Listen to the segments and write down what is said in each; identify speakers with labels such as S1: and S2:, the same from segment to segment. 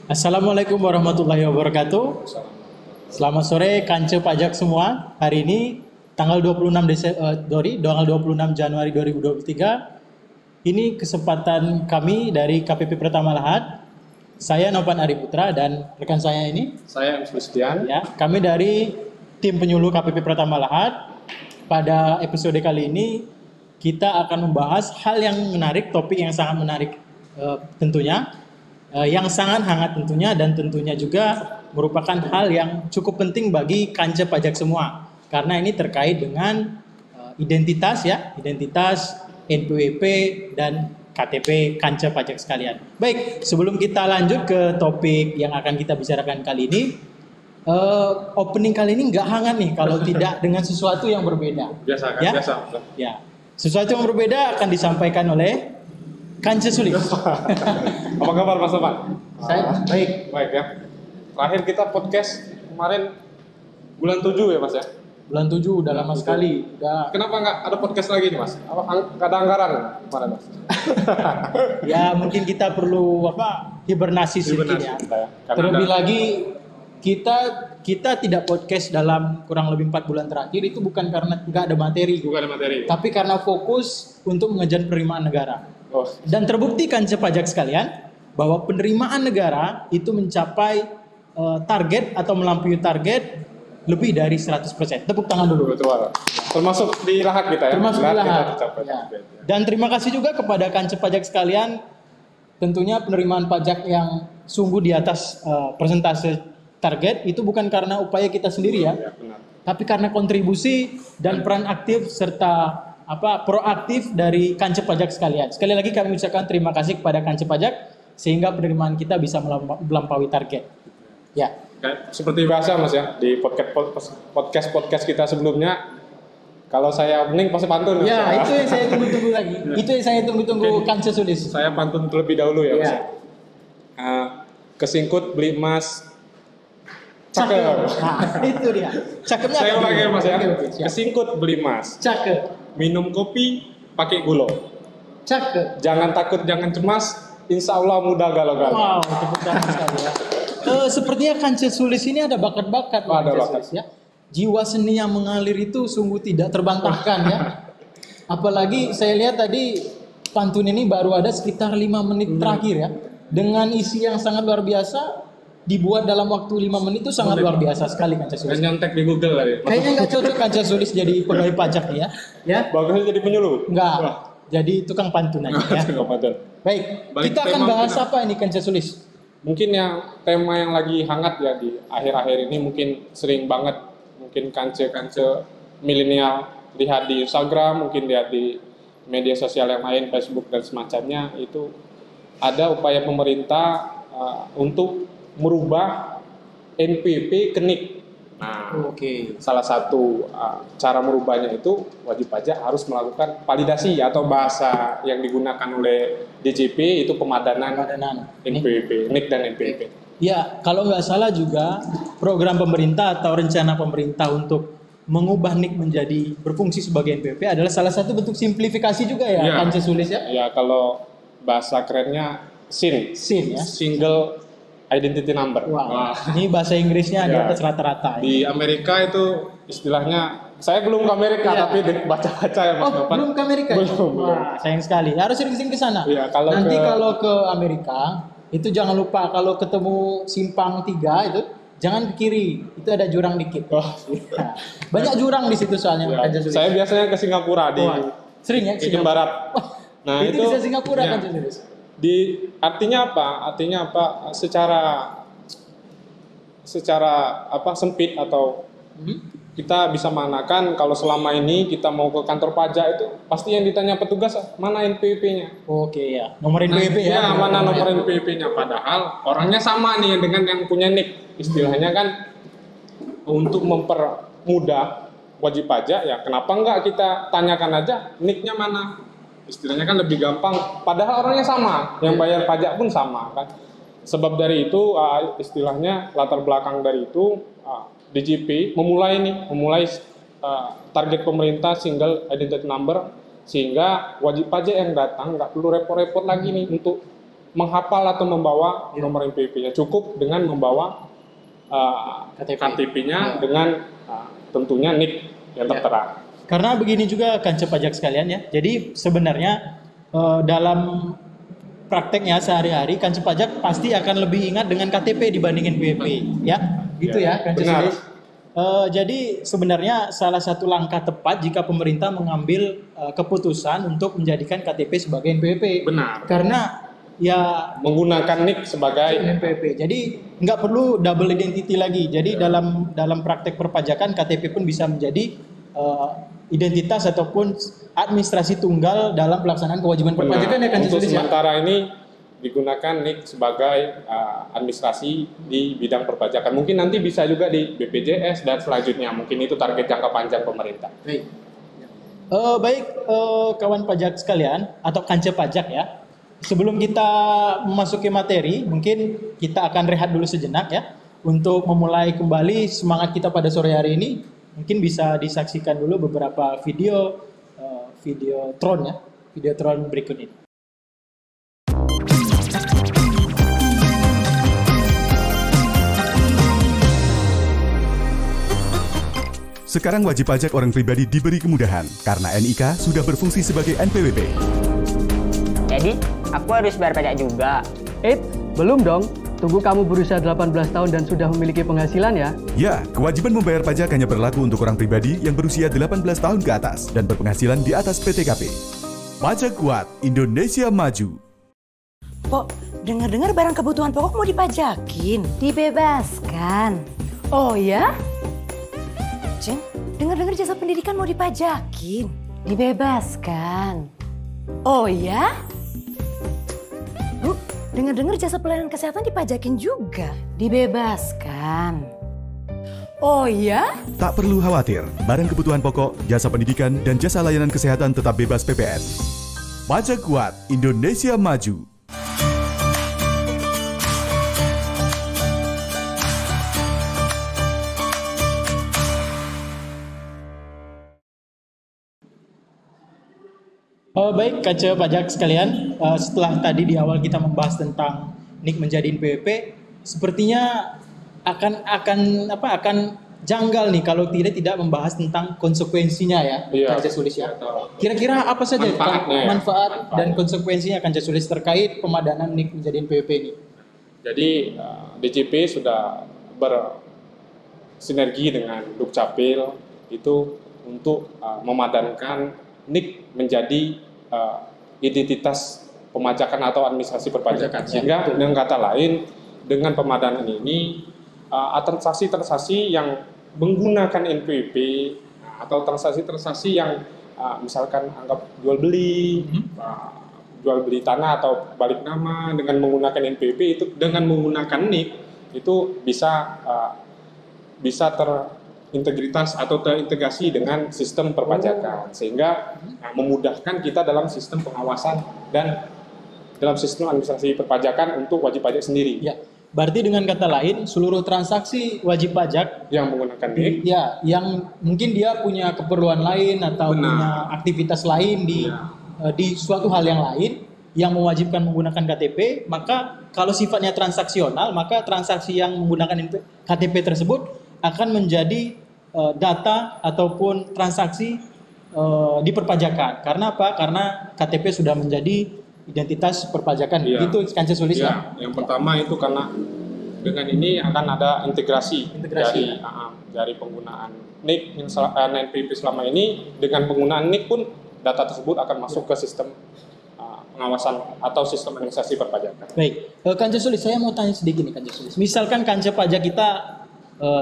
S1: Assalamualaikum warahmatullahi wabarakatuh. Selamat sore Kance Pajak semua. Hari ini tanggal 26 Januari 2023. Ini kesempatan kami dari KPP Pratama Lahat. Saya Novan Ariputra dan rekan saya ini.
S2: Saya M. Sulistian.
S1: Ya, kami dari tim penyuluh KPP Pratama Lahat. Pada episode kali ini kita akan membahas hal yang menarik, topik yang sangat menarik tentunya. Yang sangat hangat tentunya, dan tentunya juga merupakan hal yang cukup penting bagi Kance Pajak semua, karena ini terkait dengan identitas NPWP dan KTP Kance Pajak sekalian. Baik, sebelum kita lanjut ke topik yang akan kita bicarakan kali ini, opening kali ini nggak hangat nih kalau tidak dengan sesuatu yang berbeda.
S2: Biasa kan?
S1: Ya?
S2: Biasa.
S1: Ya, sesuatu yang berbeda akan disampaikan oleh Kance Sulis.
S2: Apa kabar Mas Novan?
S1: Saya baik.
S2: Baik ya. Terakhir kita podcast kemarin bulan 7 ya Mas ya?
S1: Bulan 7 udah lama sekali. Udah.
S2: Kenapa nggak ada podcast lagi nih Mas? Nggak ada anggaran kemarin Mas?
S1: Ya mungkin kita perlu hibernasi sedikit ya. Terlebih lagi kita tidak podcast dalam kurang lebih 4 bulan terakhir itu bukan karena nggak ada materi.
S2: Bukan ada materi.
S1: Tapi karena fokus untuk mengejar penerimaan negara.
S2: Oh.
S1: Dan terbukti Kance Pajak sekalian bahwa penerimaan negara itu mencapai target atau melampaui target lebih dari 100%. Tepuk tangan dulu.
S2: Betul. Termasuk di Lahat kita ya.
S1: Termasuk di Lahat.
S2: Ya.
S1: Dan terima kasih juga kepada Kance Pajak sekalian. Tentunya penerimaan pajak yang sungguh di atas persentase target itu bukan karena upaya kita sendiri ya.
S2: Ya, benar.
S1: Tapi karena kontribusi dan peran aktif serta proaktif dari Kance Pajak sekalian. Sekali lagi kami ucapkan terima kasih kepada Kance Pajak sehingga penerimaan kita bisa melampaui target. Ya.
S2: Seperti biasa Mas ya, di podcast kita sebelumnya, kalau saya opening pasti pantun.
S1: Ya, itu yang saya tunggu-tunggu lagi. Itu yang saya tunggu-tunggu Kance Sulis.
S2: Saya pantun terlebih dahulu ya Mas.
S1: Ya.
S2: Kesingkut beli emas.
S1: Cakep. Nah, itu dia. Cakepnya.
S2: Saya ulangi Mas ya.
S1: Oke,
S2: kesingkut beli emas.
S1: Cakep.
S2: Minum kopi pakai gula.
S1: Cakep.
S2: Jangan takut, jangan cemas. Insya Allah mudah galau-galau.
S1: Wow, tepuk tangan sekali ya. Sepertinya Kance Sulis ini ada bakat-bakat.
S2: Ada
S1: Kance
S2: bakat.
S1: Sulis, ya. Jiwa seni yang mengalir itu sungguh tidak terbantahkan ya. Apalagi saya lihat tadi pantun ini baru ada sekitar 5 menit terakhir ya. Dengan isi yang sangat luar biasa, dibuat dalam waktu 5 menit itu sangat luar biasa sekali Kance Sulis.
S2: Dan nyontek di Google tadi.
S1: Kayaknya nggak cocok Kance Sulis jadi pegawai pajak ya. Ya?
S2: Bagusnya jadi penyuluh.
S1: Enggak. Jadi tukang pantun aja ya. Baik,
S2: Balik
S1: kita akan
S2: tema
S1: bahas
S2: kita.
S1: apa ini Kance Sulis?
S2: Mungkin yang tema yang lagi hangat ya di akhir-akhir ini, mungkin sering banget mungkin kance milenial lihat di Instagram, mungkin lihat di media sosial yang lain, Facebook dan semacamnya, itu ada upaya pemerintah untuk merubah NPWP ke NIK. Nah,
S1: Oke.
S2: salah satu cara merubahnya itu wajib pajak harus melakukan validasi, atau bahasa yang digunakan oleh DJP itu pemadanan NPWP, NIK dan NPWP.
S1: Ya, kalau nggak salah juga program pemerintah atau rencana pemerintah untuk mengubah NIK menjadi berfungsi sebagai NPWP adalah salah satu bentuk simplifikasi juga ya, Kance Sulis ya?
S2: Ya, kalau bahasa kerennya SIN
S1: ya?
S2: Single Identity Number.
S1: Wow. Ini bahasa Inggrisnya di atas rata-rata.
S2: Di Amerika itu istilahnya, saya belum ke Amerika tapi baca-baca ya Mas.
S1: Belum ke Amerika?
S2: Belum.
S1: Wah, sayang sekali. Harus sering-sering ke sana.
S2: Ya, kalau
S1: kalau ke Amerika, itu jangan lupa kalau ketemu simpang 3 itu jangan ke kiri, itu ada jurang dikit. Ya. Banyak jurang di situ soalnya.
S2: Ya, saya biasanya ke Singapura
S1: sering ya?
S2: Di Barat.
S1: Nah, itu bisa Singapura kan Sulis?
S2: Artinya apa? Secara sempit, atau kita bisa manakan kalau selama ini kita mau ke kantor pajak itu pasti yang ditanya petugas mana NPWP-nya.
S1: Oke ya, nomor NPWP ya.
S2: Mana nomor NPWP-nya, padahal orangnya sama nih dengan yang punya NIK. Istilahnya kan untuk mempermudah wajib pajak ya, kenapa enggak kita tanyakan aja NIK-nya mana? Istilahnya kan lebih gampang, padahal orangnya sama, yang bayar pajak pun sama kan. Sebab dari itu istilahnya latar belakang dari itu DJP memulai target pemerintah single identity number, sehingga wajib pajak yang datang nggak perlu repot-repot lagi nih untuk menghafal atau membawa nomor NPWP-nya, cukup dengan membawa KTP-nya dengan tentunya NIK yang tertera.
S1: Karena begini juga kanca pajak sekalian ya. Jadi sebenarnya dalam prakteknya sehari-hari kanca pajak pasti akan lebih ingat dengan KTP dibandingin NPWP ya. Gitu ya kanca Sulis. Jadi sebenarnya salah satu langkah tepat jika pemerintah mengambil keputusan untuk menjadikan KTP sebagai NPWP.
S2: Benar.
S1: Karena ya
S2: menggunakan NIK sebagai
S1: NPWP. Jadi nggak perlu double identity lagi. Jadi dalam praktek perpajakan KTP pun bisa menjadi identitas ataupun administrasi tunggal dalam pelaksanaan kewajiban perpajakan ya kan.
S2: Untuk sementara ini digunakan NIK sebagai administrasi di bidang perpajakan. Mungkin nanti bisa juga di BPJS dan selanjutnya. Mungkin itu target jangka panjang pemerintah.
S1: Baik, kawan pajak sekalian atau kanca pajak ya. Sebelum kita memasuki materi, mungkin kita akan rehat dulu sejenak ya untuk memulai kembali semangat kita pada sore hari ini. Mungkin bisa disaksikan dulu beberapa video Tron ya, video Tron berikut ini.
S3: Sekarang wajib pajak orang pribadi diberi kemudahan karena NIK sudah berfungsi sebagai NPWP.
S4: Jadi, aku harus bayar pajak juga.
S5: Belum dong. Tunggu kamu berusia 18 tahun dan sudah memiliki penghasilan ya.
S3: Ya, kewajiban membayar pajak hanya berlaku untuk orang pribadi yang berusia 18 tahun ke atas dan berpenghasilan di atas PTKP. Pajak kuat, Indonesia maju.
S6: Pok, dengar-dengar barang kebutuhan pokok mau dipajakin.
S7: Dibebaskan.
S6: Oh ya? Jen, dengar-dengar jasa pendidikan mau dipajakin.
S7: Dibebaskan.
S6: Oh ya? Bu, dengar-dengar jasa pelayanan kesehatan dipajakin juga.
S7: Dibebaskan.
S6: Oh ya?
S3: Tak perlu khawatir, barang kebutuhan pokok, jasa pendidikan, dan jasa layanan kesehatan tetap bebas PPN. Pajak kuat, Indonesia maju.
S1: Baik, kaca pajak sekalian, setelah tadi di awal kita membahas tentang NIK menjadi NPWP, sepertinya akan janggal nih kalau tidak membahas tentang konsekuensinya ya, Kanca Sulis ya. Kira-kira apa saja manfaat dan konsekuensinya Kanca Sulis terkait pemadanan NIK menjadi NPWP ini?
S2: Jadi DJP sudah bersinergi dengan Dukcapil itu untuk memadankan NIK menjadi identitas pemajakan atau administrasi perpajakan. Sehingga dengan kata lain, dengan pemadanan ini transaksi-transaksi yang menggunakan NPWP atau transaksi-transaksi yang misalkan anggap jual beli tanah atau balik nama dengan menggunakan NPWP itu dengan menggunakan NIK itu bisa terintegritas atau terintegrasi dengan sistem perpajakan sehingga memudahkan kita dalam sistem pengawasan dan dalam sistem administrasi perpajakan untuk wajib pajak sendiri.
S1: Ya, berarti dengan kata lain seluruh transaksi wajib pajak
S2: yang menggunakan NIK,
S1: ya, yang mungkin dia punya keperluan lain atau punya aktivitas lain di suatu hal yang lain yang mewajibkan menggunakan KTP, maka kalau sifatnya transaksional, maka transaksi yang menggunakan KTP tersebut akan menjadi data ataupun transaksi di perpajakan. Karena apa? Karena KTP sudah menjadi identitas perpajakan. Itu Kanca Sulis ya.
S2: Yang pertama itu karena dengan ini akan ada integrasi. Dari penggunaan NIK NPWP selama ini, dengan penggunaan NIK pun data tersebut akan masuk ke sistem pengawasan atau sistem administrasi perpajakan.
S1: Baik, Kanca Sulis, saya mau tanya sedikit nih Kanca Sulis. Misalkan Kanca pajak kita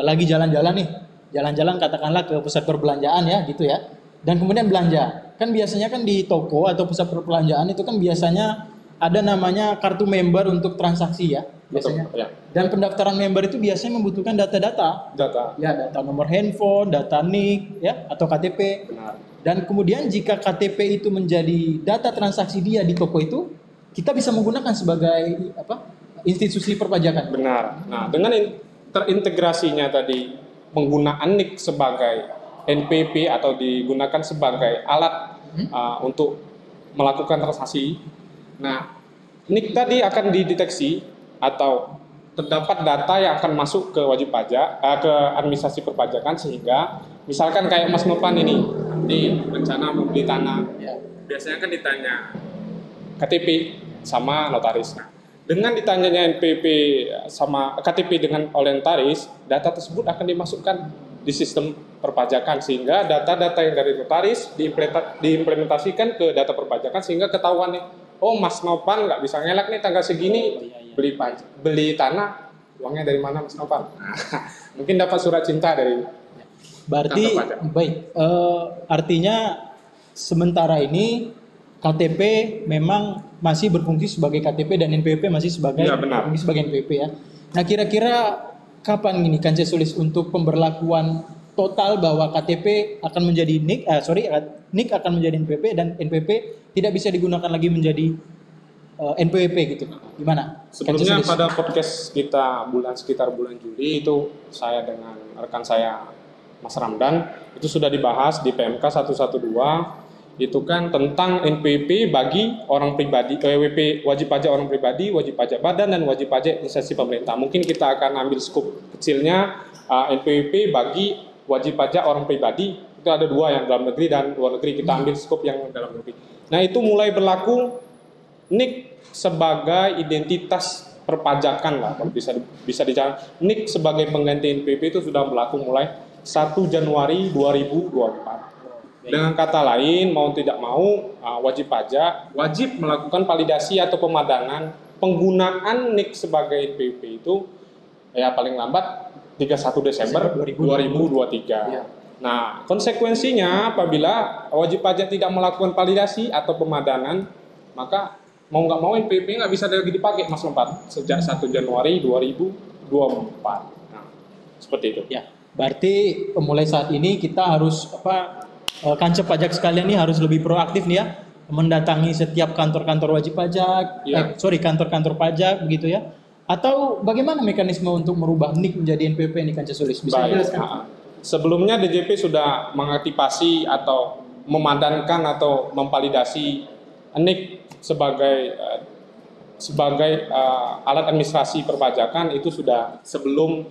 S1: lagi jalan-jalan katakanlah ke pusat perbelanjaan ya gitu ya, dan kemudian belanja. Kan biasanya kan di toko atau pusat perbelanjaan itu kan biasanya ada namanya kartu member untuk transaksi ya biasanya.
S2: Betul, ya.
S1: Dan pendaftaran member itu biasanya membutuhkan data. Ya, data nomor handphone, data NIK ya atau KTP.
S2: Benar.
S1: Dan kemudian jika KTP itu menjadi data transaksi dia di toko itu, kita bisa menggunakan sebagai institusi perpajakan.
S2: Benar. Nah, dengan terintegrasinya tadi penggunaan NIK sebagai NPWP atau digunakan sebagai alat untuk melakukan transaksi. Nah, NIK tadi akan dideteksi atau terdapat data yang akan masuk ke wajib pajak, ke administrasi perpajakan, sehingga misalkan kayak Mas Nopan ini di rencana membeli tanah, biasanya kan ditanya KTP sama notaris. Nah, dengan ditanyanya NPWP sama KTP dengan oleh notaris, data tersebut akan dimasukkan di sistem perpajakan, sehingga data-data yang dari notaris diimplementasikan ke data perpajakan, sehingga ketahuan nih, oh Mas Nopan nggak bisa ngelak nih tanggal segini beli tanah, uangnya dari mana Mas Nopan? Mungkin dapat surat cinta dari.
S1: Berarti baik, artinya sementara ini KTP memang masih berfungsi sebagai KTP dan NPWP masih sebagai berfungsi sebagai NPWP ya. Nah, kira-kira kapan ini kan sulis untuk pemberlakuan total bahwa KTP akan menjadi NIK akan menjadi NPWP dan NPWP tidak bisa digunakan lagi menjadi NPWP gitu. Gimana?
S2: Sebelumnya pada podcast kita sekitar bulan Juli itu saya dengan rekan saya Mas Ramdan itu sudah dibahas di PMK 112 itu kan tentang NPWP bagi orang pribadi, WP wajib pajak orang pribadi, wajib pajak badan dan wajib pajak instansi pemerintah. Mungkin kita akan ambil skup kecilnya NPWP bagi wajib pajak orang pribadi itu ada dua, yang dalam negeri dan luar negeri. Kita ambil skup yang dalam negeri. Nah, itu mulai berlaku NIK sebagai identitas perpajakan lah, kalau bisa dicatat. NIK sebagai pengganti NPWP itu sudah berlaku mulai 1 Januari 2024. Dengan kata lain, mau tidak mau, wajib pajak wajib melakukan validasi atau pemadangan penggunaan NIK sebagai NPWP itu ya paling lambat 31 Desember 2023. Nah, konsekuensinya apabila wajib pajak tidak melakukan validasi atau pemadangan, maka mau nggak mau NPWP nggak bisa lagi dipakai Mas Lompat sejak 1 Januari 2024. Nah, seperti itu.
S1: Ya, berarti mulai saat ini kita harus kancep pajak sekalian ini harus lebih proaktif nih ya, mendatangi setiap kantor-kantor wajib pajak, kantor-kantor pajak begitu ya. Atau bagaimana mekanisme untuk merubah NIK menjadi NPWP ini Kanca Sulis? Bisa dijelaskan?
S2: Sebelumnya DJP sudah mengaktifasi atau memadankan atau memvalidasi NIK sebagai alat administrasi perpajakan itu sudah sebelum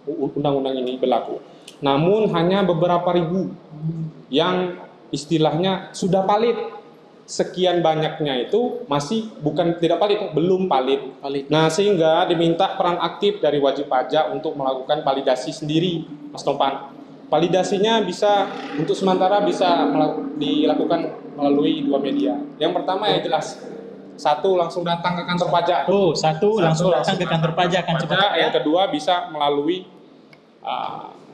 S2: undang-undang ini berlaku. Namun hanya beberapa ribu yang istilahnya sudah valid. Sekian banyaknya itu masih tidak valid, belum valid. Nah, sehingga diminta peran aktif dari wajib pajak untuk melakukan validasi sendiri, Mas Nopan. Validasinya bisa untuk sementara bisa dilakukan melalui dua media. Yang pertama ya jelas, satu langsung datang ke kantor pajak.
S1: Langsung datang ke kantor pajak kan cepat.
S2: Yang kedua bisa melalui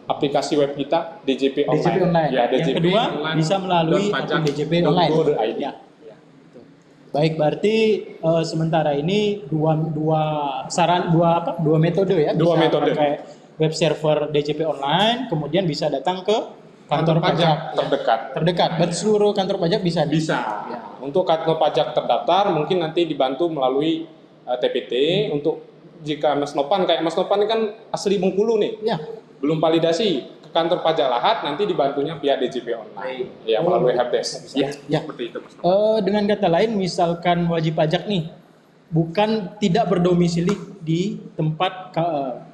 S2: aplikasi web kita DJP Online.
S1: Ya, DJP yang kedua online, bisa melalui DJP Online. Ya. Baik, berarti sementara ini dua metode ya.
S2: Dua metode.
S1: Pakai web server DJP Online, kemudian bisa datang ke kantor pajak terdekat. Berarti seluruh kantor pajak bisa.
S2: Ya. Untuk kantor pajak terdaftar mungkin nanti dibantu melalui TPT. Untuk jika Mas Nopan ini kan asli Bengkulu nih. Ya. Belum validasi ke kantor pajak Lahat, nanti dibantunya pihak DJP Online. Ya, melalui helpdesk. Ya, seperti itu Mas Nopan.
S1: Dengan kata lain, misalkan wajib pajak nih tidak berdomisili di tempat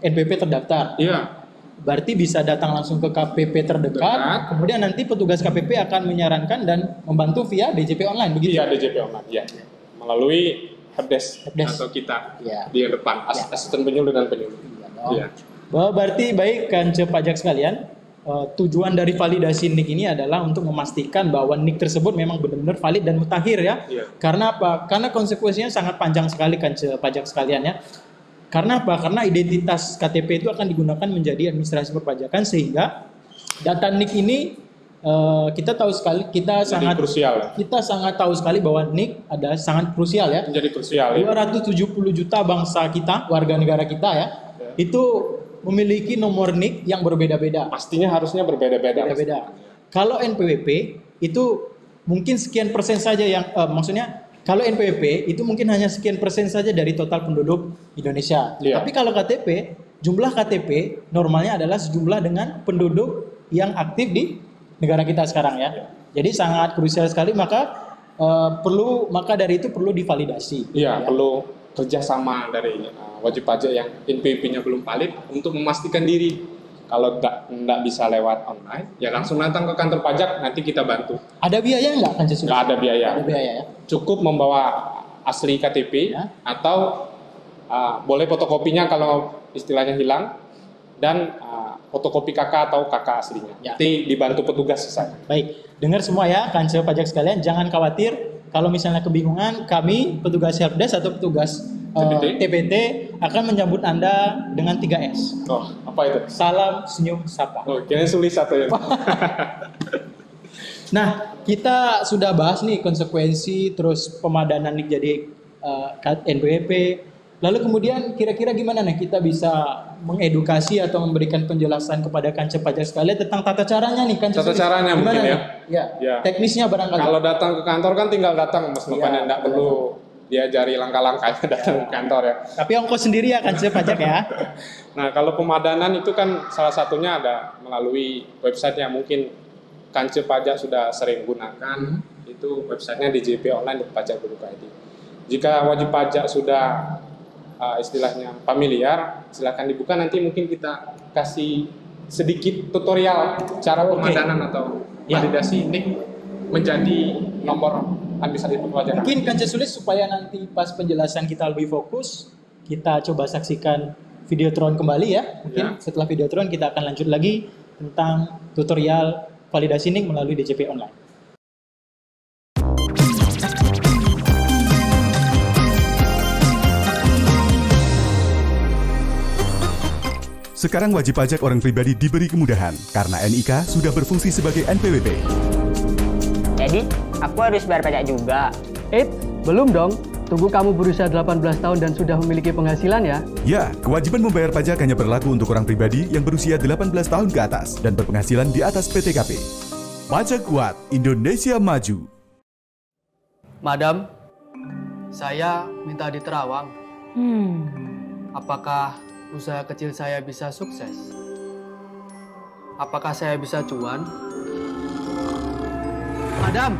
S1: NPWP terdaftar.
S2: Iya.
S1: Berarti bisa datang langsung ke KPP terdekat, kemudian nanti petugas KPP akan menyarankan dan membantu via DJP Online, begitu?
S2: Iya, DJP Online, ya. Melalui helpdesk atau kita di depan, asisten penyuluh dan penyuluh. Iya.
S1: Berarti baik Kanca pajak sekalian, tujuan dari validasi NIK ini adalah untuk memastikan bahwa NIK tersebut memang benar-benar valid dan mutakhir ya. Karena apa? Karena konsekuensinya sangat panjang sekali Kanca pajak sekalian ya. Karena apa? Karena identitas KTP itu akan digunakan menjadi administrasi perpajakan, sehingga data NIK ini kita tahu sekali, kita sangat tahu sekali bahwa NIK ada sangat krusial ya.
S2: Menjadi krusial.
S1: 270 juta bangsa kita, warga negara kita ya. Itu memiliki nomor NIK yang berbeda-beda.
S2: Pastinya harusnya berbeda-beda.
S1: Kalau NPWP itu mungkin sekian persen saja yang maksudnya kalau NPWP itu mungkin hanya sekian persen saja dari total penduduk Indonesia. Tapi kalau KTP, jumlah KTP normalnya adalah sejumlah dengan penduduk yang aktif di negara kita sekarang ya. Jadi sangat krusial sekali, maka maka dari itu perlu divalidasi.
S2: Iya, perlu kerjasama dari wajib pajak yang NPWP-nya belum valid untuk memastikan diri. Kalau nggak bisa lewat online, ya langsung datang ke kantor pajak, nanti kita bantu.
S1: Ada biaya nggak kan Sulis?
S2: Nggak ada biaya.
S1: Ada biaya ya.
S2: Cukup membawa asli KTP
S1: Ya.
S2: atau boleh fotokopinya kalau istilahnya hilang, dan fotokopi KK atau KK aslinya.
S1: Ya.
S2: Nanti dibantu petugas selesai.
S1: Baik, dengar semua ya Kanse pajak sekalian, jangan khawatir kalau misalnya kebingungan, kami petugas helpdesk atau petugas TPT akan menyambut Anda dengan 3S.
S2: Oh, apa itu?
S1: Salam, senyum, sapa.
S2: Oh, kayaknya Sulis atau ya.
S1: Nah, kita sudah bahas nih konsekuensi terus pemadanan nik jadi NPWP. Lalu kemudian kira-kira gimana nih kita bisa mengedukasi atau memberikan penjelasan kepada Kanse pajak sekalian tentang tata caranya nih Kanse.
S2: Tata caranya
S1: Gimana
S2: mungkin
S1: nih?
S2: ya.
S1: Ya. Teknisnya barangkali.
S2: Kalau datang ke kantor kan tinggal datang, Mas, makanya nggak perlu diajari langkah-langkahnya datang ke kantor ya.
S1: Tapi ongkos sendiri ya Kanse pajak ya.
S2: Nah, kalau pemadanan itu kan salah satunya ada melalui website yang mungkin Kanse pajak sudah sering gunakan. Itu websitenya djponline.pajak.id. Jika wajib pajak sudah istilahnya familiar, silakan dibuka, nanti mungkin kita kasih sedikit tutorial cara pemadanan atau validasi NIK menjadi nomor administratif perpajakan.
S1: Mungkin Kanse Sulis supaya nanti pas penjelasan kita lebih fokus, kita coba saksikan Videotron kembali ya. Mungkin setelah Videotron kita akan lanjut lagi tentang tutorial validasi NIK melalui DJP Online.
S3: Sekarang wajib pajak orang pribadi diberi kemudahan karena NIK sudah berfungsi sebagai NPWP.
S4: Jadi, aku harus bayar pajak juga.
S5: Belum dong. Tunggu kamu berusia 18 tahun dan sudah memiliki penghasilan ya.
S3: Ya, kewajiban membayar pajak hanya berlaku untuk orang pribadi yang berusia 18 tahun ke atas dan berpenghasilan di atas PTKP. Pajak kuat, Indonesia maju.
S5: Madam, saya minta di Terawang. Apakah usaha kecil saya bisa sukses? Apakah saya bisa cuan? Madam!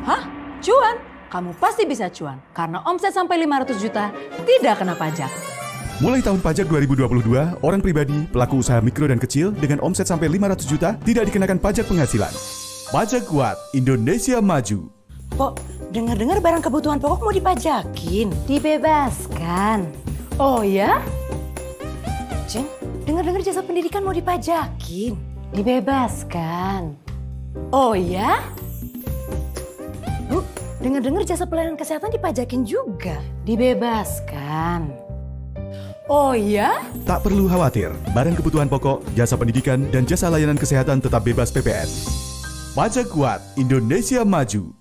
S6: Hah? Cuan? Kamu pasti bisa cuan. Karena omset sampai 500 juta tidak kena pajak.
S3: Mulai tahun pajak 2022, orang pribadi, pelaku usaha mikro dan kecil dengan omset sampai 500 juta tidak dikenakan pajak penghasilan. Pajak kuat, Indonesia maju.
S6: Pok, dengar-dengar barang kebutuhan pokok mau dipajakin.
S7: Dibebaskan.
S6: Oh ya? Jeng, dengar-dengar jasa pendidikan mau dipajakin.
S7: Dibebaskan.
S6: Oh ya? Bu, dengar-dengar jasa pelayanan kesehatan dipajakin juga.
S7: Dibebaskan.
S6: Oh ya?
S3: Tak perlu khawatir, barang kebutuhan pokok, jasa pendidikan, dan jasa layanan kesehatan tetap bebas PPN. Pajak kuat, Indonesia maju.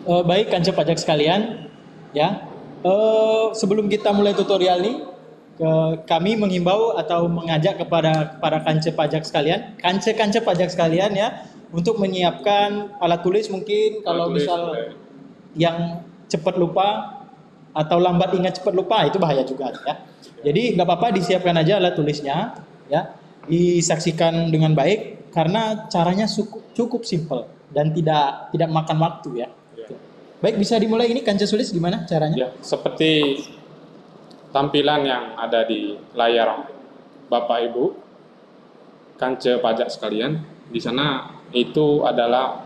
S1: Baik Kanse pajak sekalian, ya. Sebelum kita mulai tutorial nih, kami menghimbau atau mengajak kepada para Kanse pajak sekalian, Kanse pajak sekalian ya, untuk menyiapkan alat tulis mungkin kalau misal yang cepat lupa atau lambat ingat cepat lupa itu bahaya juga ya. Jadi nggak apa-apa disiapkan aja alat tulisnya, ya, disaksikan dengan baik karena caranya cukup simpel dan tidak makan waktu ya. Baik, bisa dimulai ini Kanse Sulis gimana caranya?
S2: Ya, seperti tampilan yang ada di layar Bapak Ibu, Kanse pajak sekalian, di sana itu adalah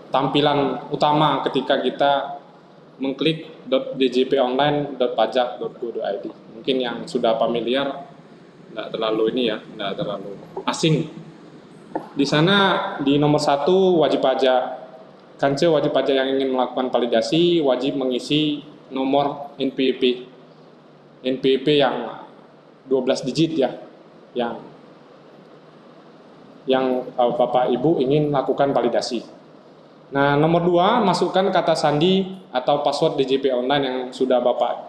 S2: tampilan utama ketika kita mengklik djponline.pajak.go.id. Mungkin yang sudah familiar, tidak terlalu tidak terlalu asing. Di sana di nomor 1 wajib pajak. Kanse wajib pajak yang ingin melakukan validasi wajib mengisi nomor NPWP yang 12 digit ya, yang Bapak Ibu ingin lakukan validasi. Nah, nomor 2 masukkan kata sandi atau password DJP online yang sudah Bapak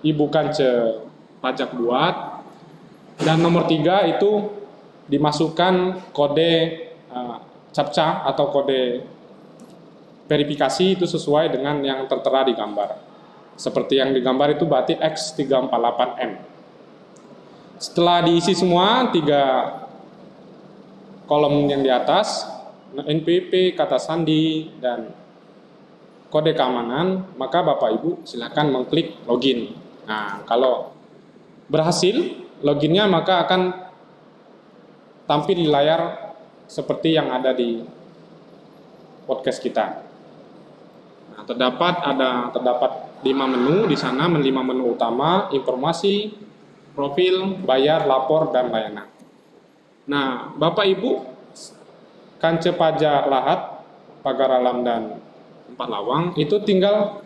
S2: Ibu Kanse pajak buat. Dan nomor 3 itu dimasukkan kode CAPTCHA atau kode verifikasi itu sesuai dengan yang tertera di gambar. seperti yang digambar itu berarti X348M. Setelah diisi semua 3 kolom yang di atas, NPWP, kata sandi, dan kode keamanan, maka Bapak Ibu silakan mengklik login. Nah, kalau berhasil loginnya, maka akan tampil di layar seperti yang ada di podcast kita. Nah, terdapat 5 menu di sana, 5 menu utama: informasi, profil, bayar, lapor, dan layanan. Nah, Bapak Ibu, Kance Pajak Lahat, Pagar Alam, dan Tempat Lawang itu tinggal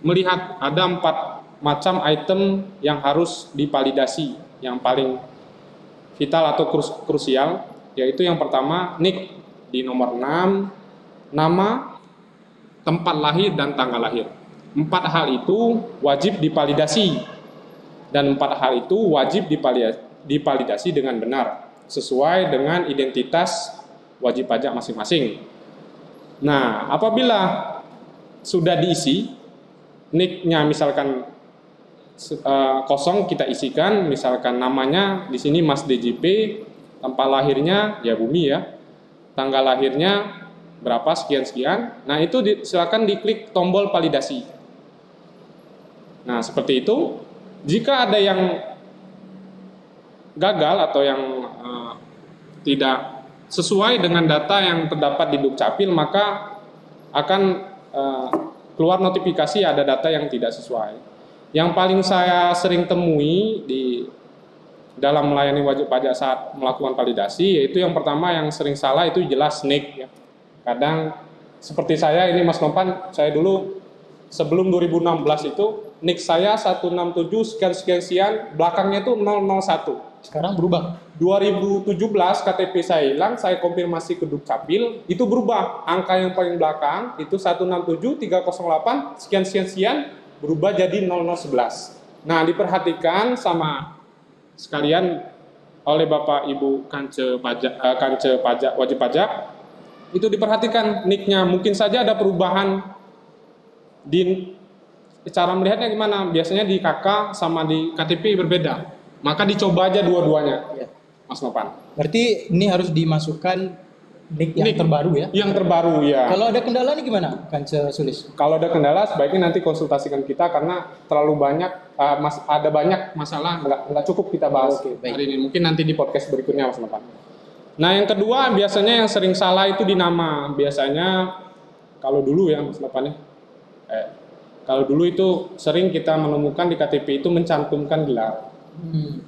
S2: melihat ada 4 macam item yang harus divalidasi, yang paling vital atau krusial, yaitu yang pertama NIK di nomor 6, nama, tempat lahir, dan tanggal lahir. 4 hal itu wajib divalidasi, dan 4 hal itu wajib divalidasi dengan benar sesuai dengan identitas wajib pajak masing-masing. Nah, apabila sudah diisi, NIK-nya misalkan kosong, kita isikan, misalkan namanya di sini Mas DJP, tempat lahirnya ya Bumi ya, tanggal lahirnya berapa sekian-sekian. Nah, itu silakan diklik tombol validasi. Nah, seperti itu. Jika ada yang gagal atau yang tidak sesuai dengan data yang terdapat di Dukcapil, maka akan keluar notifikasi ada data yang tidak sesuai. Yang paling saya sering temui di dalam melayani wajib pajak saat melakukan validasi, yaitu yang pertama yang sering salah itu jelas NIK ya. Kadang seperti saya ini Mas Nopan, saya dulu sebelum 2016 itu NIK saya 167 sekian, belakangnya itu 001.
S1: Sekarang berubah.
S2: 2017 KTP saya hilang, saya konfirmasi ke Dukcapil, itu berubah. Angka yang paling belakang itu 167 308 sekian, berubah jadi 0011. Nah, diperhatikan sama sekalian oleh Bapak Ibu Kance Pajak wajib pajak, itu diperhatikan NIK-nya. Mungkin saja ada perubahan di cara melihatnya gimana. Biasanya di KK sama di KTP berbeda. Maka dicoba aja dua-duanya, ya, Mas Nopan.
S1: Berarti ini harus dimasukkan NIK yang terbaru ya? Yang terbaru ya. Kalau ada kendala nih gimana, Kance Sulis?
S2: Kalau ada kendala sebaiknya nanti konsultasikan kita, karena terlalu banyak, ada banyak masalah, nggak cukup kita bahas hari ini. Mungkin nanti di podcast berikutnya, Mas Nopan. Nah, yang kedua biasanya yang sering salah itu di nama. Biasanya kalau dulu ya, Mas Nopan ya. Kalau dulu itu sering kita menemukan di KTP itu mencantumkan gelar.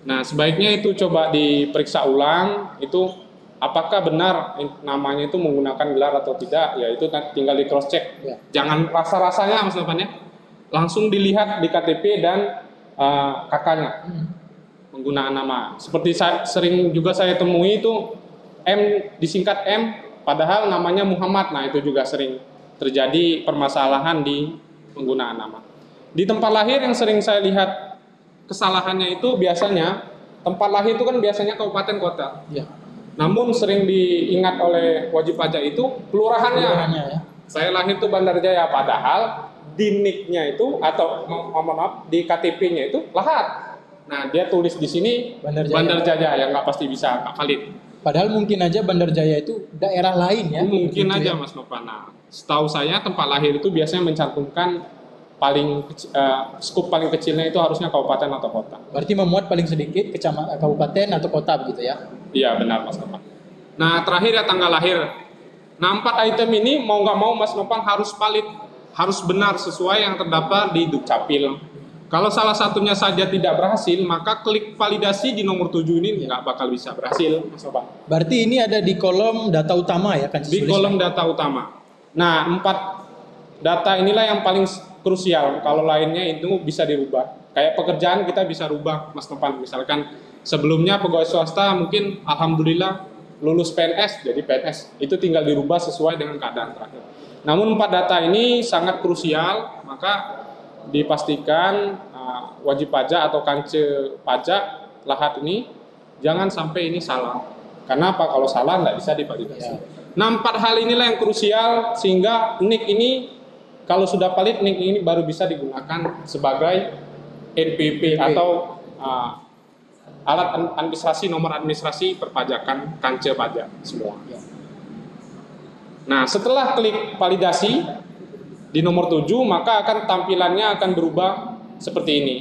S2: Nah, sebaiknya itu coba diperiksa ulang, itu apakah benar namanya itu menggunakan gelar atau tidak, ya itu tinggal di cross check. Ya. Jangan rasa-rasanya Mas Nopan ya. Langsung dilihat di KTP dan kakaknya penggunaan nama. Seperti sering juga saya temui itu M disingkat M padahal namanya Muhammad. Nah, itu juga sering terjadi permasalahan di penggunaan nama. Di tempat lahir yang sering saya lihat kesalahannya itu biasanya tempat lahir itu kan biasanya kabupaten kota. Ya. Namun sering diingat oleh wajib pajak itu kelurahannya. Ya. Saya lahir itu Bandar Jaya, padahal di NIK-nya itu atau maaf di KTP-nya itu Lahat. Nah, dia tulis di sini Bandar Jaya yang nggak pasti bisa nggak valid.
S1: Padahal mungkin aja Bandar Jaya itu daerah lain ya.
S2: Mungkin aja ya. Mas Nopan. Nah, setahu saya tempat lahir itu biasanya mencantumkan skup paling kecilnya itu harusnya kabupaten atau kota.
S1: Berarti memuat paling sedikit kabupaten atau kota begitu ya?
S2: Iya benar Mas Nopan. Nah, terakhir ya tanggal lahir. Nah, 4 item ini mau nggak mau Mas Nopan harus valid, harus benar sesuai yang terdapat di Dukcapil. Kalau salah satunya saja tidak berhasil, maka klik validasi di nomor 7 ini nggak bakal bisa berhasil, Mas Nopan.
S1: Berarti ini ada di kolom data utama ya kan?
S2: Di kolom data utama. Nah, 4 data inilah yang paling krusial. Kalau lainnya itu bisa dirubah. Kayak pekerjaan kita bisa rubah, Mas Nopan. Misalkan sebelumnya pegawai swasta mungkin alhamdulillah lulus PNS jadi PNS. Itu tinggal dirubah sesuai dengan keadaan terakhir. Namun 4 data ini sangat krusial, maka dipastikan wajib pajak atau Kance Pajak Lahat ini jangan sampai ini salah. Karena apa? Kalau salah nggak bisa divalidasi. Ya. Nah, 4 hal inilah yang krusial sehingga NIK ini Kalau sudah valid NIK ini baru bisa digunakan sebagai NPWP atau alat administrasi nomor administrasi perpajakan Kance Pajak semua. Nah, setelah klik validasi di nomor 7, maka akan tampilannya akan berubah seperti ini.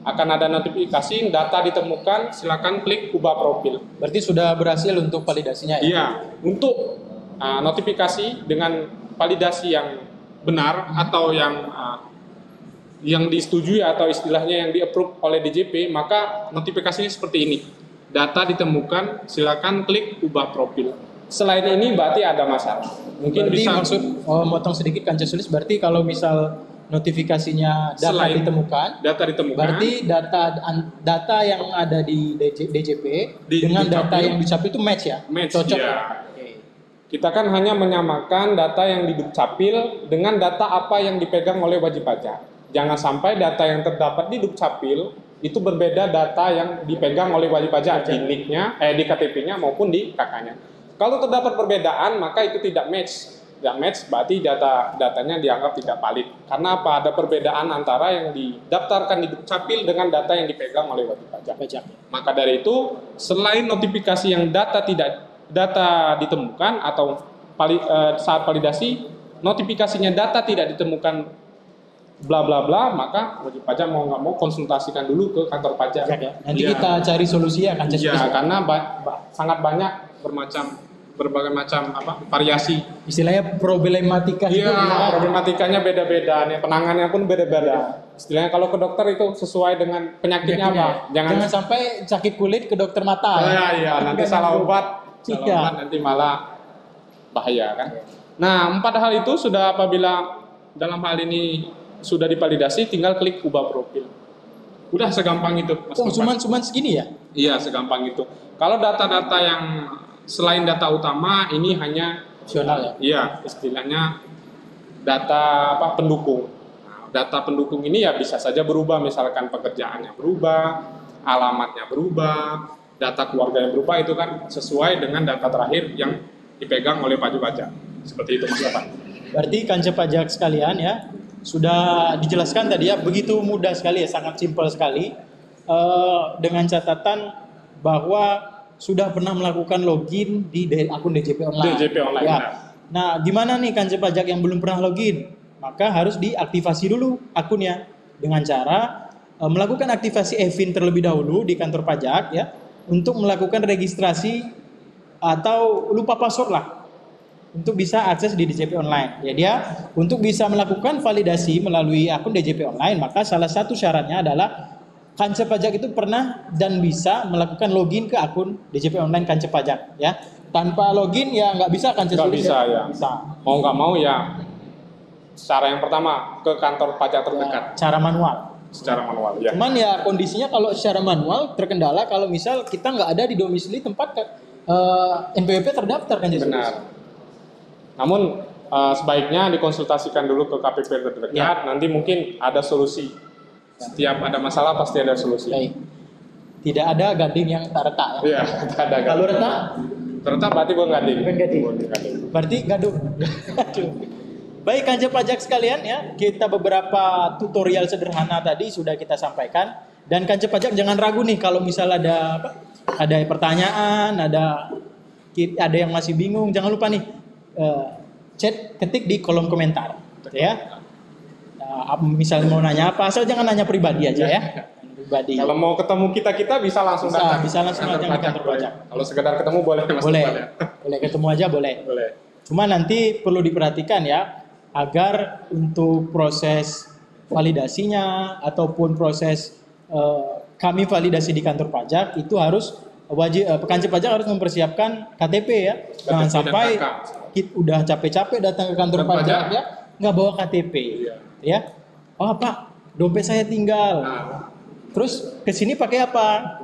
S2: Akan ada notifikasi data ditemukan, silakan klik ubah profil.
S1: Berarti sudah berhasil untuk validasinya ya?
S2: Iya, untuk notifikasi dengan validasi yang benar atau yang disetujui atau istilahnya yang di-approve oleh DJP, maka notifikasinya seperti ini. Data ditemukan, silakan klik ubah profil. Selain ini berarti ada masalah. Mungkin
S1: berarti
S2: bisa
S1: maksud motong sedikit Kance Sulis, berarti kalau misal notifikasinya
S2: Selain
S1: ditemukan, berarti data yang ada di DJP dengan data yang dicapil itu match ya?
S2: Cocok ya. Kita kan hanya menyamakan data yang di Dukcapil dengan data apa yang dipegang oleh wajib pajak. Jangan sampai data yang terdapat di Dukcapil itu berbeda data yang dipegang oleh wajib pajak di NIK-nya, di KTP-nya maupun di KK-nya. Kalau terdapat perbedaan, maka itu tidak match. Tidak match berarti datanya dianggap tidak valid. Karena apa? Ada perbedaan antara yang didaftarkan di Dukcapil dengan data yang dipegang oleh wajib pajak. Maka dari itu, selain notifikasi yang data ditemukan atau saat validasi notifikasinya data tidak ditemukan bla bla bla, maka wajib pajak mau nggak mau konsultasikan dulu ke kantor pajak.
S1: Nanti kita cari solusi ya kan?
S2: Iya, karena sangat banyak berbagai macam variasi.
S1: Istilahnya problematika itu.
S2: Iya, problematikanya beda-beda nih, penanganannya pun beda-beda. Istilahnya kalau ke dokter itu sesuai dengan penyakitnya apa.
S1: Jangan sampai sakit kulit ke dokter mata.
S2: Iya, nanti salah obat nanti malah bahaya kan. Nah, 4 hal itu sudah apabila dalam hal ini sudah divalidasi, tinggal klik ubah profil. Udah segampang itu, Mas.
S1: Cuman segini ya?
S2: Iya, segampang itu. Kalau data-data yang selain data utama ini hanya
S1: opsional ya?
S2: Iya, istilahnya data pendukung. Nah, data pendukung ini ya bisa saja berubah, misalkan pekerjaannya berubah, alamatnya berubah, data keluarganya berubah, itu kan sesuai dengan data terakhir yang dipegang oleh wajib pajak. Seperti itu, Mas Bapak.
S1: Berarti Kance Pajak sekalian ya, sudah dijelaskan tadi ya, begitu mudah sekali ya, sangat simpel sekali. Dengan catatan bahwa sudah pernah melakukan login di akun DJP Online.
S2: DJP Online.
S1: Ya. Nah, gimana nih Kance Pajak yang belum pernah login? Maka harus diaktifasi dulu akunnya dengan cara melakukan aktivasi e-fin terlebih dahulu di kantor pajak ya, untuk melakukan registrasi atau lupa password lah untuk bisa akses di DJP Online. Ya, dia untuk bisa melakukan validasi melalui akun DJP Online, maka salah satu syaratnya adalah Kance Pajak itu pernah dan bisa melakukan login ke akun DJP Online Kance Pajak ya. Tanpa login ya nggak bisa Kance Sulis.
S2: Nggak bisa ya.
S1: Bisa.
S2: Mau nggak mau ya. Cara yang pertama ke kantor pajak terdekat.
S1: Cara manual.
S2: Secara manual ya.
S1: Cuman ya kondisinya kalau secara manual terkendala kalau misal kita nggak ada di domisili tempat NPWP terdaftar kan.
S2: Benar. Namun sebaiknya dikonsultasikan dulu ke KPP terdekat. Ya. Nanti mungkin ada solusi. Setiap ada masalah pasti ada solusi.
S1: Baik. Tidak ada gading yang tak retak.
S2: Iya, tidak ada.
S1: Kalau retak?
S2: Retak berarti bukan gading.
S1: Bukan gading. Berarti gaduh. Baik Kance Pajak sekalian ya, kita beberapa tutorial sederhana tadi sudah kita sampaikan, dan Kance Pajak jangan ragu nih kalau misal ada pertanyaan, ada yang masih bingung, jangan lupa nih chat, ketik di kolom komentar ya. Misalnya mau nanya apa, asal jangan nanya pribadi aja ya. Pribadi.
S2: Kalau mau ketemu kita bisa langsung datang.
S1: Bisa langsung datang ke kantor pajak.
S2: Kalau sekedar ketemu boleh Mas.
S1: Boleh. Boleh ketemu aja boleh.
S2: Boleh.
S1: Cuma nanti perlu diperhatikan ya, agar untuk proses validasinya ataupun proses kami validasi di kantor pajak itu harus wajib Kance Pajak harus mempersiapkan KTP ya. Jangan sampai kita udah capek-capek datang ke kantor pajak ya nggak bawa KTP. Iya. Ya. Oh Pak, dompet saya tinggal. Terus kesini pakai apa?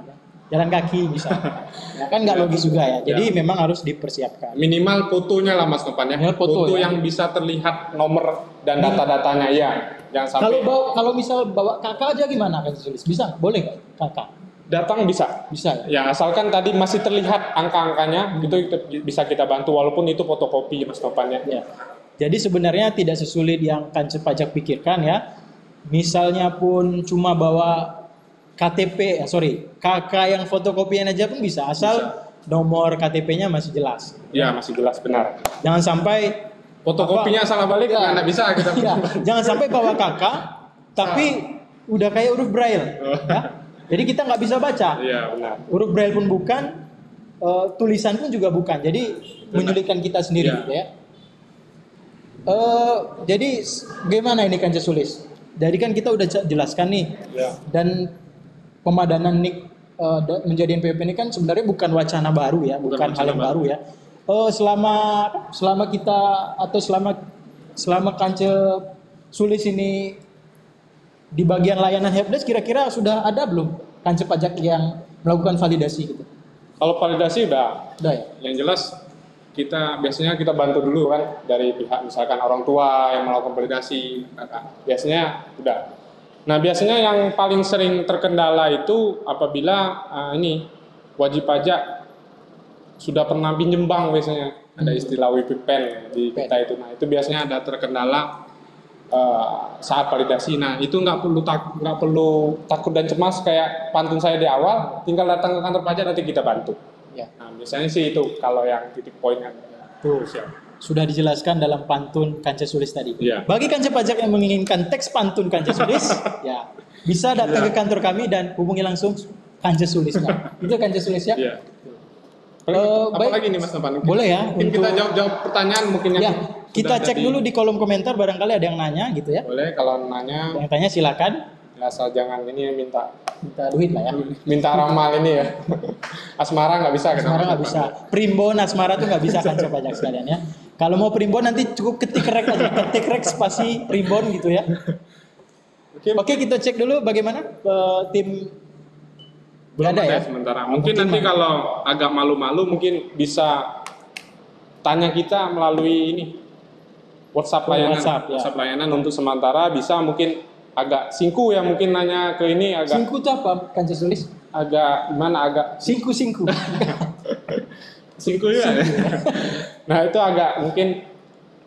S1: Jalan kaki bisa. Ya kan nggak logis juga ya. Jadi memang harus dipersiapkan.
S2: Minimal fotonya lah Mas Nopan ya. Foto yang bisa terlihat nomor dan data-datanya ya. Jangan sampai.
S1: Kalau misal bawa kakak aja gimana kan Sulis? Bisa? Boleh nggak kakak?
S2: Datang bisa.
S1: Bisa.
S2: Ya asalkan tadi masih terlihat angka-angkanya, itu bisa kita bantu walaupun itu fotokopi Mas Nopan ya.
S1: Jadi sebenarnya tidak sesulit yang kantor pajak pikirkan ya. Misalnya pun cuma bawa KK yang fotokopian aja pun bisa, asal nomor KTP-nya masih jelas.
S2: Ya, masih jelas, benar.
S1: Jangan sampai
S2: Fotokopinya salah balik, nggak bisa kita.
S1: ya, jangan sampai bawa KK tapi udah kayak huruf braille. Ya. Jadi kita nggak bisa baca.
S2: Iya, benar.
S1: Huruf braille pun bukan, tulisan pun juga bukan. Jadi menyulitkan kita sendiri,
S2: Ya.
S1: gitu ya. Jadi gimana ini Kanca Sulis? Jadi kan kita udah jelaskan nih,
S2: Ya.
S1: dan pemadanan NIK menjadi NPWP ini kan sebenarnya bukan wacana baru ya, bukan hal yang baru ya. Selama kita atau selama Kanca Sulis ini di bagian layanan helpdesk, kira-kira sudah ada belum Kanca pajak yang melakukan validasi gitu?
S2: Kalau validasi udah
S1: Udah ya?
S2: yang jelas biasanya kita bantu dulu kan dari pihak misalkan orang tua yang melakukan validasi, biasanya udah. Nah, biasanya yang paling sering terkendala itu apabila ini wajib pajak sudah pernah pinjem bank, biasanya ada istilah WPPen di kita itu. Nah, itu biasanya ada terkendala saat validasi. Nah, itu nggak perlu takut dan cemas kayak pantun saya di awal, tinggal datang ke kantor pajak nanti kita bantu.
S1: Ya.
S2: Nah, biasanya sih itu kalau yang titik poinnya.
S1: Tuh, sudah dijelaskan dalam pantun Kanca Sulis tadi.
S2: Iya.
S1: Bagi Kanca pajak yang menginginkan teks pantun Kanca Sulis, ya bisa datang ke kantor kami dan hubungi langsung Kanca Sulis. Itu Kanca Sulis ya.
S2: Iya.
S1: Baik.
S2: Apalagi nih Mas Novan?
S1: Boleh ya.
S2: Mungkin kita jawab pertanyaan mungkin yang
S1: Ya, kita
S2: sudah
S1: cek
S2: jadi.
S1: dulu di kolom komentar, barangkali ada yang nanya gitu ya.
S2: Boleh, kalau nanya
S1: Yang tanya silakan.
S2: asal jangan ini minta
S1: Duit lah ya.
S2: ramal ini ya. Asmara nggak bisa.
S1: Asmara nggak bisa. Primbon asmara tuh nggak bisa Kanca pajak sekalian ya. Kalau mau primbon nanti cukup ketik rek aja, ketik rek spasi primbon gitu ya. Oke, kita cek dulu bagaimana tim.
S2: Belum
S1: Nggak ada ya?
S2: sementara. Mungkin nanti kalau agak malu-malu mungkin bisa tanya kita melalui ini WhatsApp layanan.
S1: WhatsApp, ya.
S2: Layanan untuk sementara bisa mungkin agak singku ya, mungkin nanya ke ini agak
S1: Singku itu apa Kanca Sulis?
S2: agak gimana agak
S1: Singku.
S2: singku ya. Nah, itu agak mungkin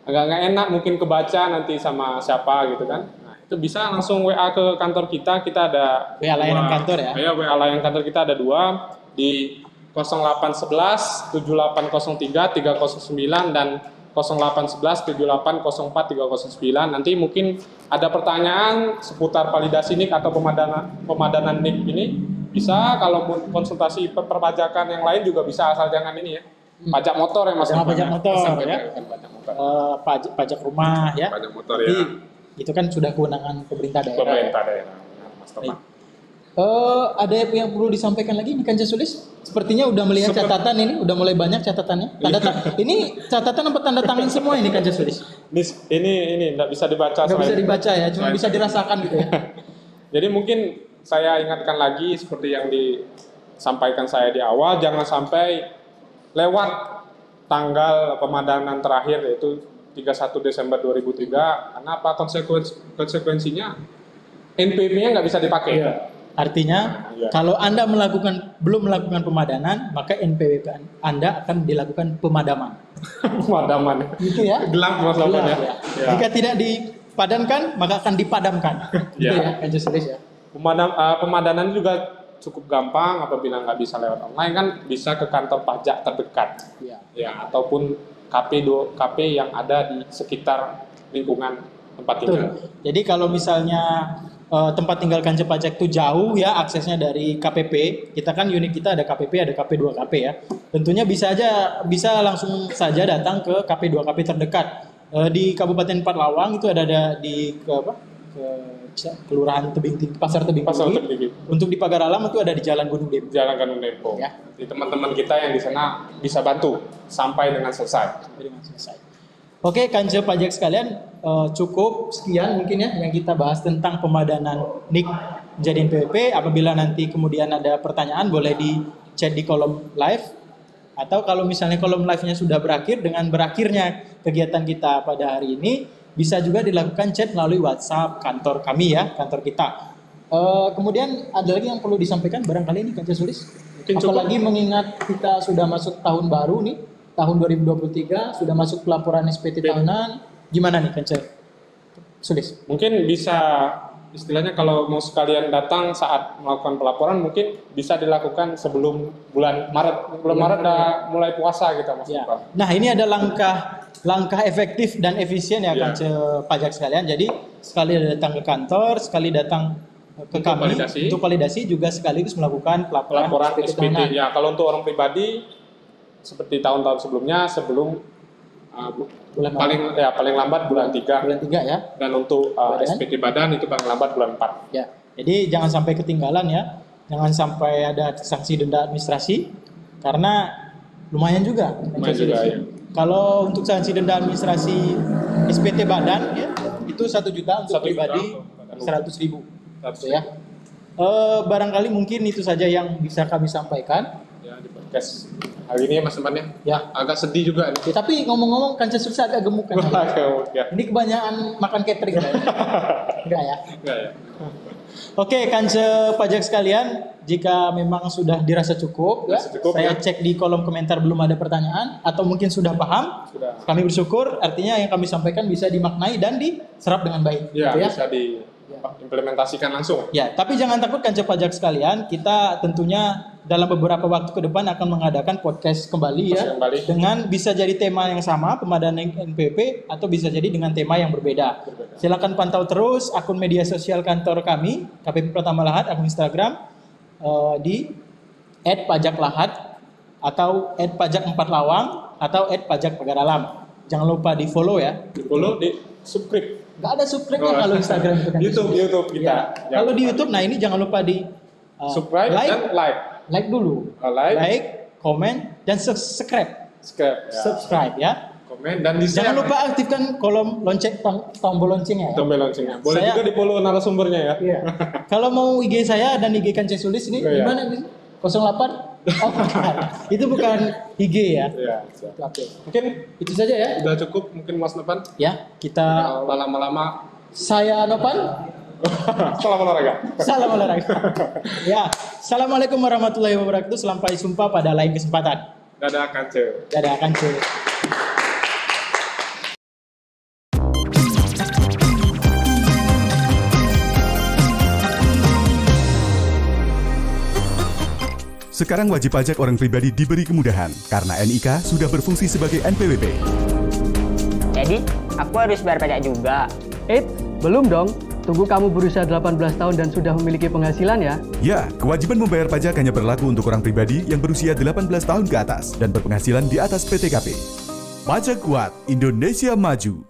S2: agak nggak enak mungkin kebaca nanti sama siapa gitu kan. Nah, itu bisa langsung WA ke kantor kita ada
S1: WA layanan kantor ya?
S2: Ya, WA layanan kantor kita ada 2 di 0811 7803 309 dan 0811 7804 309. Nanti mungkin ada pertanyaan seputar validasi NIK atau pemadanan NIK ini bisa. Kalau konsultasi perpajakan yang lain juga bisa, asal jangan ini ya pajak motor ya Mas.
S1: Jangan pajak motor,
S2: Asal
S1: ya.
S2: bukan pajak motor.
S1: Pajak rumah ya.
S2: Pajak motor
S1: Tapi
S2: ya.
S1: itu kan sudah kewenangan pemerintah daerah.
S2: Pemerintah daerah. Nah, Mas Topan.
S1: Ada yang perlu disampaikan lagi nih Kanca Sulis? Sepertinya udah melihat catatan ini, udah mulai banyak catatannya. Ini catatan apa tanda tangan semua ini Kanca Sulis?
S2: Ini nggak bisa dibaca.
S1: Nggak bisa dibaca ya, cuma bisa dirasakan gitu ya.
S2: Jadi mungkin saya ingatkan lagi seperti yang disampaikan saya di awal, jangan sampai lewat tanggal pemadanan terakhir yaitu 31 Desember 2003. Karena apa konsekuensinya? NPWP-nya nggak bisa dipakai.
S1: Iya. Artinya
S2: Iya.
S1: kalau Anda belum melakukan pemadanan, maka NPWP Anda akan dilakukan pemadaman.
S2: Pemadaman.
S1: Gitu ya.
S2: Gelap Mas Lopan
S1: Gelap,
S2: ya.
S1: ya.
S2: Ya.
S1: Jika tidak dipadankan, maka akan dipadamkan. Gitu
S2: Ya.
S1: ya, Kanca Sulis ya.
S2: Pemadanan juga cukup gampang apabila nggak bisa lewat online kan bisa ke kantor pajak terdekat.
S1: Iya.
S2: Ya, ataupun KP yang ada di sekitar lingkungan tempat tinggal.
S1: Betul. Jadi kalau misalnya tempat tinggal Kanca pajak itu jauh ya aksesnya dari KPP, kita kan unit kita ada KPP, ada KP2KP ya. Tentunya bisa langsung saja datang ke KP2KP terdekat. Di Kabupaten Patlawang itu ada di Kelurahan Tebing Tinggi, Pasar Tebing Tinggi. Untuk di Pagar Alam itu ada di Jalan Gunung Dempo.
S2: Jalan Gunung Dempo.
S1: Ya.
S2: Di teman-teman kita yang di sana bisa bantu sampai dengan selesai.
S1: Oke, Kanca pajak sekalian, cukup sekian mungkin ya yang kita bahas tentang pemadanan NIK menjadi NPWP. Apabila nanti kemudian ada pertanyaan boleh di chat di kolom live, atau kalau misalnya kolom live-nya sudah berakhir dengan berakhirnya kegiatan kita pada hari ini, bisa juga dilakukan chat melalui WhatsApp kantor kami ya, kantor kita. Kemudian ada lagi yang perlu disampaikan barangkali ini Kanca Sulis. Apalagi mengingat kita sudah masuk tahun baru nih, tahun 2023, sudah masuk pelaporan SPT tahunan. Gimana nih Kance Sulis?
S2: Mungkin bisa istilahnya kalau mau sekalian datang saat melakukan pelaporan mungkin bisa dilakukan sebelum bulan Maret. Bulan Maret udah mulai puasa gitu Mas.
S1: Ya. Nah, ini ada langkah efektif dan efisien ya Kance pajak sekalian. Jadi sekali datang ke kantor, sekali datang ke
S2: Untuk
S1: kami
S2: validasi.
S1: untuk validasi juga sekaligus melakukan pelaporan
S2: SPT
S1: tahunan.
S2: ya. Kalau untuk orang pribadi seperti tahun-tahun sebelumnya sebelum
S1: Bulan
S2: paling lambat bulan 3.
S1: Bulan 3 ya.
S2: Dan untuk
S1: Badan?
S2: SPT badan itu paling lambat bulan 4.
S1: Ya. Jadi jangan sampai ketinggalan ya. Jangan sampai ada sanksi denda administrasi karena lumayan juga.
S2: Lumayan juga, ya.
S1: Kalau untuk sanksi denda administrasi SPT badan ya itu 1 juta untuk
S2: 1 juta
S1: pribadi,
S2: untuk
S1: 100.000.
S2: 100.000.
S1: Ya. Barangkali mungkin itu saja yang bisa kami sampaikan.
S2: Ya, di podcast hari ini ya Mas Teman ya.
S1: Ya.
S2: Agak sedih juga nih.
S1: Ya, tapi ngomong-ngomong Kance Sukses agak gemuk kan?
S2: Ya.
S1: Ini kebanyakan makan catering kan? Enggak ya?
S2: Enggak ya.
S1: Oke, Kance pajak sekalian, jika memang sudah dirasa cukup,
S2: Dirasa cukup,
S1: saya
S2: ya.
S1: cek di kolom komentar belum ada pertanyaan atau mungkin sudah paham.
S2: Sudah.
S1: Kami bersyukur, artinya yang kami sampaikan bisa dimaknai dan diserap dengan baik.
S2: Ya,
S1: gitu
S2: bisa diimplementasikan langsung.
S1: Ya, tapi jangan takut Kance pajak sekalian, kita tentunya dalam beberapa waktu ke depan akan mengadakan podcast kembali ya,
S2: Podcast kembali.
S1: dengan bisa jadi tema yang sama pemadanan NPWP atau bisa jadi dengan tema yang berbeda. Silakan pantau terus akun media sosial kantor kami KPP Pratama Lahat, akun Instagram di @pajaklahat atau @pajak4lawang atau @pajak_pagaralam. Jangan lupa di follow ya.
S2: Di follow, di subscribe.
S1: Nggak ada subscribe-nya kalau Instagram itu kan.
S2: YouTube kita.
S1: Ya. Kalau di YouTube, nah ini jangan lupa di
S2: subscribe dan like
S1: dulu,
S2: like,
S1: komen, dan subscribe, ya.
S2: komen dan di
S1: Jangan lupa aktifkan kolom lonceng, tombol loncengnya ya.
S2: tombol loncengnya. Boleh
S1: Saya-
S2: juga di follow narasumbernya ya.
S1: Iya. Kalau mau IG saya dan IG Kance Sulis ini
S2: Iya.
S1: gimana nih? 08? Oh, bukan. Itu bukan IG ya.
S2: Iya, siap.
S1: Oke.
S2: Mungkin
S1: Itu saja ya.
S2: udah cukup mungkin Mas Nopan.
S1: Ya, kita
S2: Kalau lama-lama
S1: saya Nopan.
S2: salam olahraga.
S1: Salam olahraga. Ya, assalamualaikum warahmatullahi wabarakatuh. Sampai jumpa pada lain kesempatan.
S2: Dadah Kance.
S1: Dadah Kance.
S3: Sekarang wajib pajak orang pribadi diberi kemudahan karena NIK sudah berfungsi sebagai NPWP.
S4: Jadi, aku harus bayar pajak juga.
S5: Belum dong. Tunggu kamu berusia 18 tahun dan sudah memiliki penghasilan ya.
S3: Ya, kewajiban membayar pajak hanya berlaku untuk orang pribadi yang berusia 18 tahun ke atas dan berpenghasilan di atas PTKP. Pajak kuat, Indonesia maju.